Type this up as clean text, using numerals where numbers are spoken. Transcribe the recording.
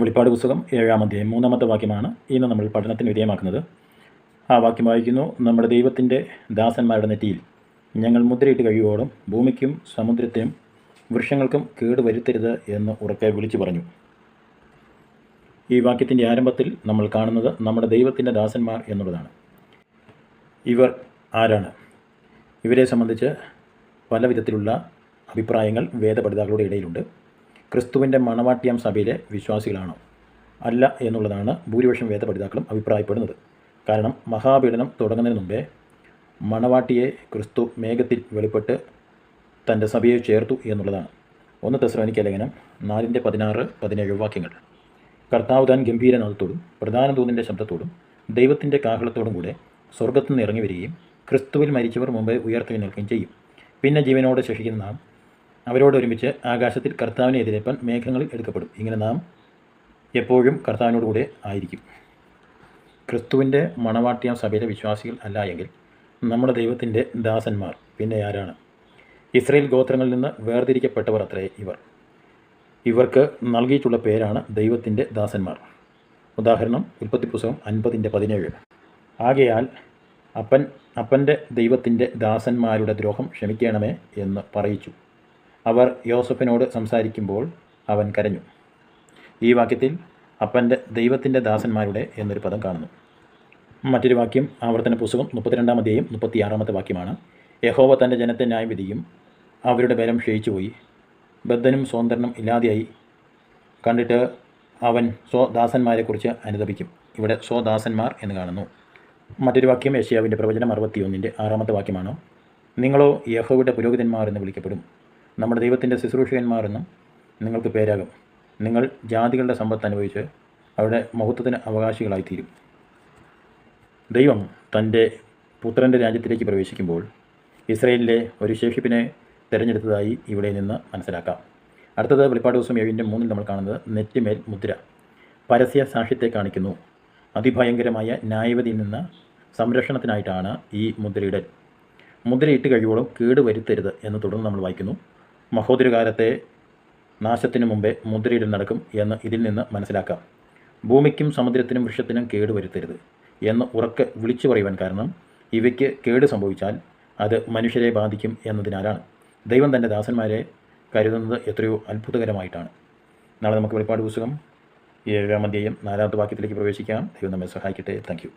വെളിപ്പാട് പുസ്തകം 7-ാം അധ്യായം 3-ാമത്തെ വാക്യമാണ് ഇന്ന് നമ്മൾ പഠനത്തിന് വിധേയമാക്കുന്നത്. ആ വാക്യം വായിക്കുന്നു: നമ്മുടെ ദൈവത്തിൻ്റെ ദാസന്മാരുടെ നെറ്റിയിൽ ഞങ്ങൾ മുദ്രയിട്ട് കഴിയുവോളം ഭൂമിക്കും സമുദ്രത്തിനും വൃക്ഷങ്ങൾക്കും കേട് വരുത്തരുത് എന്ന് ഉറക്കെ വിളിച്ചു പറഞ്ഞു. ഈ വാക്യത്തിൻ്റെ ആരംഭത്തിൽ നമ്മൾ കാണുന്നത് നമ്മുടെ ദൈവത്തിൻ്റെ ദാസന്മാർ എന്നുള്ളതാണ്. ഇവർ ആരാണ്? ഇവരെ സംബന്ധിച്ച് പല വിധത്തിലുള്ള അഭിപ്രായങ്ങൾ വേദപഠിതാക്കളുടെ ഇടയിലുണ്ട്. ക്രിസ്തുവിൻ്റെ മണവാട്ടിയാം സഭയിലെ വിശ്വാസികളാണോ? അല്ല എന്നുള്ളതാണ് ഭൂരിപക്ഷം വേദപഠിതാക്കളും അഭിപ്രായപ്പെടുന്നത്. കാരണം മഹാപീഡനം തുടങ്ങുന്നതിന് മുമ്പേ മണവാട്ടിയെ ക്രിസ്തു മേഘത്തിൽ വെളിപ്പെട്ട് തൻ്റെ സഭയെ ചേർത്തു എന്നുള്ളതാണ്. 1 തെസ്സലോനിക്ക ലേഖനം 4:16-17 വാക്യങ്ങൾ. കർത്താവ് താൻ ഗംഭീരനാദത്തോടും പ്രധാന ദൂതൻ്റെ ശബ്ദത്തോടും ദൈവത്തിൻ്റെ കാഹളത്തോടും കൂടെ സ്വർഗ്ഗത്തു നിന്ന് ഇറങ്ങി വരികയും ക്രിസ്തുവിൽ മരിച്ചവർ മുമ്പേ ഉയർത്തെഴുന്നേൽക്കുകയും ചെയ്യും. പിന്നെ ജീവനോടെ ശേഷിക്കുന്ന നാം അവരോട് ഒരുമിച്ച് ആകാശത്തിൽ കർത്താവിനെ എതിരേൽപ്പാൻ മേഘങ്ങളിൽ എടുക്കപ്പെടും. ഇങ്ങനെ നാം എപ്പോഴും കർത്താവിനോട് കൂടെ ആയിരിക്കും. ക്രിസ്തുവിൻ്റെ മണവാട്ടിയാം സഭയിലെ വിശ്വാസികൾ അല്ല എങ്കിൽ നമ്മുടെ ദൈവത്തിൻ്റെ ദാസന്മാർ പിന്നെ ആരാണ്? ഇസ്രായേൽ ഗോത്രങ്ങളിൽ നിന്ന് വേർതിരിക്കപ്പെട്ടവർ അത്രേ ഇവർ. ഇവർക്ക് നൽകിയിട്ടുള്ള പേരാണ് ദൈവത്തിൻ്റെ ദാസന്മാർ. ഉദാഹരണം ഉൽപ്പത്തി പുസ്തകം 50:17. ആകയാൽ അപ്പൻ്റെ ദൈവത്തിൻ്റെ ദാസന്മാരുടെ ദ്രോഹം ക്ഷമിക്കണമേ എന്ന് പറയിച്ചു. അവർ യോസഫിനോട് സംസാരിക്കുമ്പോൾ അവൻ കരഞ്ഞു. ഈ വാക്യത്തിൽ അപ്പൻ്റെ ദൈവത്തിൻ്റെ ദാസന്മാരുടെ എന്നൊരു പദം കാണുന്നു. മറ്റൊരു വാക്യം ആവർത്തന പുസ്തകം 32-ാം അധ്യായം 36-ാമത്തെ വാക്യമാണ്: യഹോവ തൻ്റെ ജനത്തെ ന്യായം വിധിയും അവരുടെ ബലം ക്ഷയിച്ചുപോയി, ബദ്ധനും സ്വതന്ത്രനും ഇല്ലാതെയായി കണ്ടിട്ട് അവൻ സ്വദാസന്മാരെക്കുറിച്ച് അനുതപിക്കും. ഇവിടെ സ്വദാസന്മാർ എന്ന് കാണുന്നു. മറ്റൊരു വാക്യം യെശയ്യാവിൻ്റെ പ്രവചനം 61:6-ാമത്തെ വാക്യമാണ്: നിങ്ങളോ യഹോവയുടെ പുരോഹിതന്മാർ എന്ന് വിളിക്കപ്പെടും, നമ്മുടെ ദൈവത്തിൻ്റെ ശുശ്രൂഷകന്മാർ എന്നും നിങ്ങൾക്ക് പേരാകും. നിങ്ങൾ ജാതികളുടെ സമ്പത്ത് അനുഭവിച്ച് അവരുടെ മഹത്വത്തിന് അവകാശികളായിത്തീരും. ദൈവം തൻ്റെ പുത്രൻ്റെ രാജ്യത്തിലേക്ക് പ്രവേശിക്കുമ്പോൾ ഇസ്രായേലിലെ ഒരു ശേഷിപ്പിനെ തിരഞ്ഞെടുത്തതായി ഇവിടെ നിന്ന് മനസ്സിലാക്കാം. അടുത്തത് വെളിപ്പാട് ദിവസം 7:3 നമ്മൾ കാണുന്നത് നെറ്റിമേൽ മുദ്ര. പരസ്യ സാക്ഷ്യത്തെ കാണിക്കുന്നു. അതിഭയങ്കരമായ ന്യായവിധിയിൽ നിന്ന് സംരക്ഷണത്തിനായിട്ടാണ് ഈ മുദ്രയിടൽ. മുദ്രയിട്ട് കഴിയുവോളം കേട് വരുത്തരുത് എന്ന് തുടർന്ന് നമ്മൾ വായിക്കുന്നു. മഹോദരകാലത്തെ നാശത്തിനു മുമ്പേ മുദ്രയിടൽ നടക്കും എന്ന് ഇതിൽ നിന്ന് മനസ്സിലാക്കാം. ഭൂമിക്കും സമുദ്രത്തിനും വൃക്ഷത്തിനും കേട് വരുത്തരുത് എന്ന് ഉറക്കെ വിളിച്ചു പറയുവാൻ കാരണം ഇവയ്ക്ക് കേട് സംഭവിച്ചാൽ അത് മനുഷ്യരെ ബാധിക്കും എന്നതിനാലാണ്. ദൈവം തൻ്റെ ദാസന്മാരെ കരുതുന്നത് എത്രയോ അത്ഭുതകരമായിട്ടാണ്. നാളെ നമുക്ക് വെളിപ്പാട് പുസ്തകം 7-ാം അധ്യായം 4-ാമത്തെ വാക്യത്തിലേക്ക് പ്രവേശിക്കാം. ദൈവം നമ്മെ സഹായിക്കട്ടെ. Thank you.